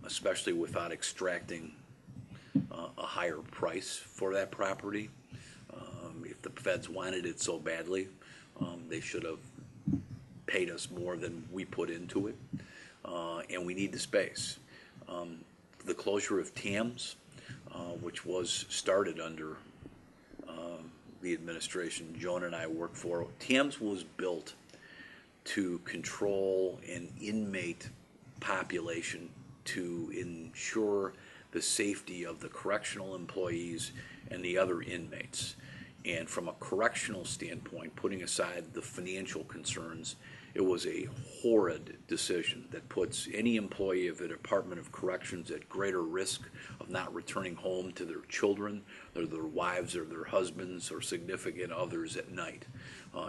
especially without extracting a higher price for that property. If the feds wanted it so badly, they should have paid us more than we put into it, and we need the space. The closure of TAMS, which was started under the administration Joan and I worked for. TAMS was built to control an inmate population to ensure the safety of the correctional employees and the other inmates. And from a correctional standpoint, putting aside the financial concerns, it was a horrid decision that puts any employee of the Department of Corrections at greater risk of not returning home to their children, or their wives, or their husbands, or significant others at night.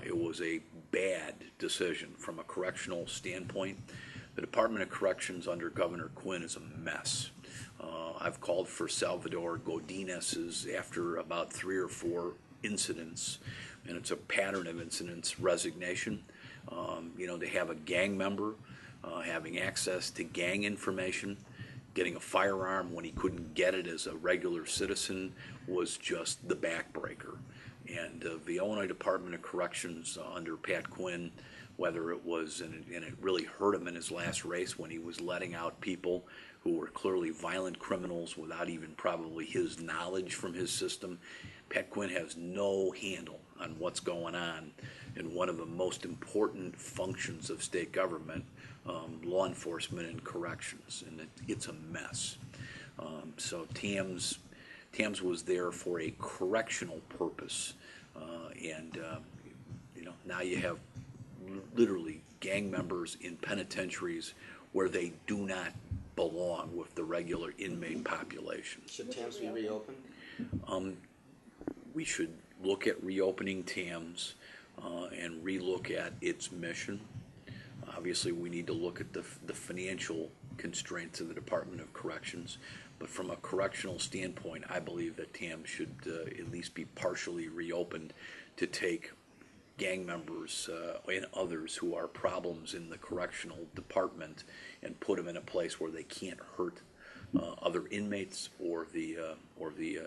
It was a bad decision from a correctional standpoint. The Department of Corrections under Governor Quinn is a mess. I've called for Salvador Godinez's after about 3 or 4 incidents, and it's a pattern of incidents, resignation. To have a gang member having access to gang information, getting a firearm when he couldn't get it as a regular citizen was just the backbreaker. And the Illinois Department of Corrections under Pat Quinn, whether it was, and it really hurt him in his last race when he was letting out people who were clearly violent criminals without even probably his knowledge from his system. Pat Quinn has no handle on what's going on in one of the most important functions of state government, law enforcement and corrections, and it's a mess. So TAMS was there for a correctional purpose, and now you have literally gang members in penitentiaries where they do not belong with the regular inmate population. Should TAMS be reopened? We should look at reopening TAMS and relook at its mission. Obviously, we need to look at the financial constraints of the Department of Corrections, but from a correctional standpoint, I believe that TAMS should at least be partially reopened to take gang members and others who are problems in the correctional department and put them in a place where they can't hurt other inmates or the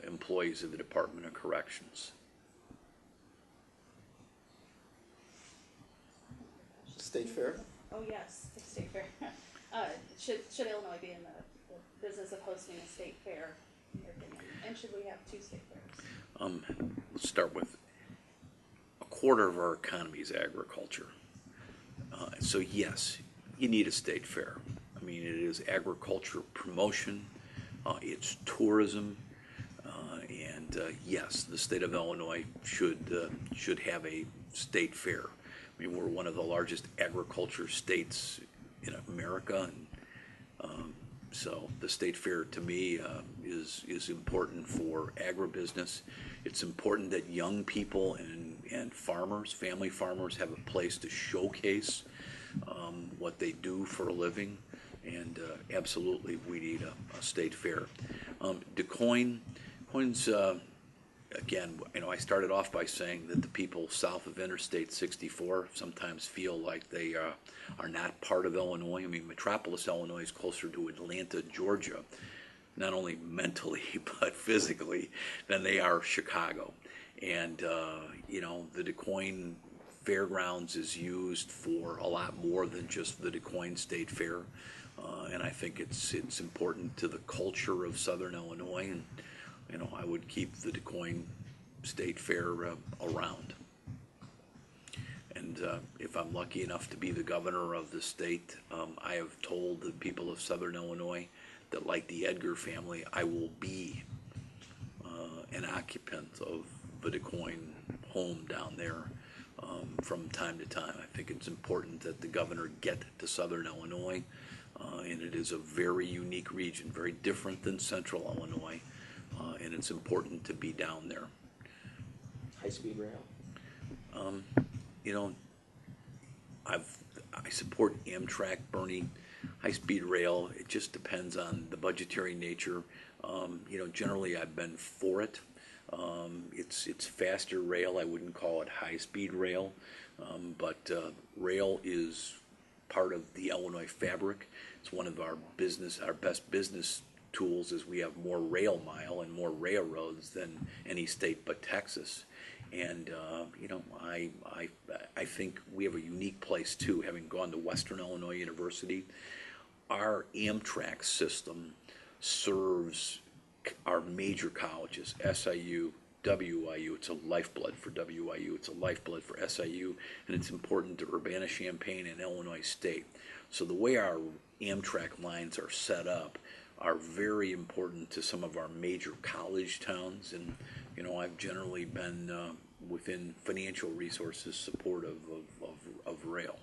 employees of the Department of Corrections. State fair? Oh, yes, the state fair. Should Illinois be in the business of hosting a state fair, in your opinion? And should we have 2 state fairs? Let's start with a quarter of our economy is agriculture. So yes, you need a state fair. I mean, it is agriculture promotion, it's tourism, and yes, the state of Illinois should have a state fair. I mean, we're one of the largest agriculture states in America, and so the state fair to me is important for agribusiness. It's important that young people and farmers, family farmers, have a place to showcase what they do for a living, and absolutely we need a state fair. DuQuoin's again, I started off by saying that the people south of Interstate 64 sometimes feel like they are not part of Illinois. I mean, Metropolis, Illinois is closer to Atlanta, Georgia, not only mentally but physically, than they are Chicago. And, the DuQuoin Fairgrounds is used for a lot more than just the DuQuoin State Fair. And I think it's important to the culture of Southern Illinois, and I would keep the DuQuoin State Fair around. And if I'm lucky enough to be the governor of the state, I have told the people of Southern Illinois that, like the Edgar family, I will be an occupant of the DuQuoin home down there from time to time. I think it's important that the governor get to Southern Illinois, and it is a very unique region, very different than Central Illinois. And it's important to be down there. High-speed rail? I support Amtrak, Bernie. High-speed rail, it just depends on the budgetary nature. Generally I've been for it. It's faster rail. I wouldn't call it high-speed rail, but rail is part of the Illinois fabric. It's one of our best business tools, is we have more rail mile and more railroads than any state but Texas. And I think we have a unique place too, having gone to Western Illinois University. Our Amtrak system serves our major colleges, SIU, WIU. It's a lifeblood for WIU, it's a lifeblood for SIU, and it's important to Urbana-Champaign and Illinois State. So the way our Amtrak lines are set up are very important to some of our major college towns, and I've generally been within financial resources supportive of rail.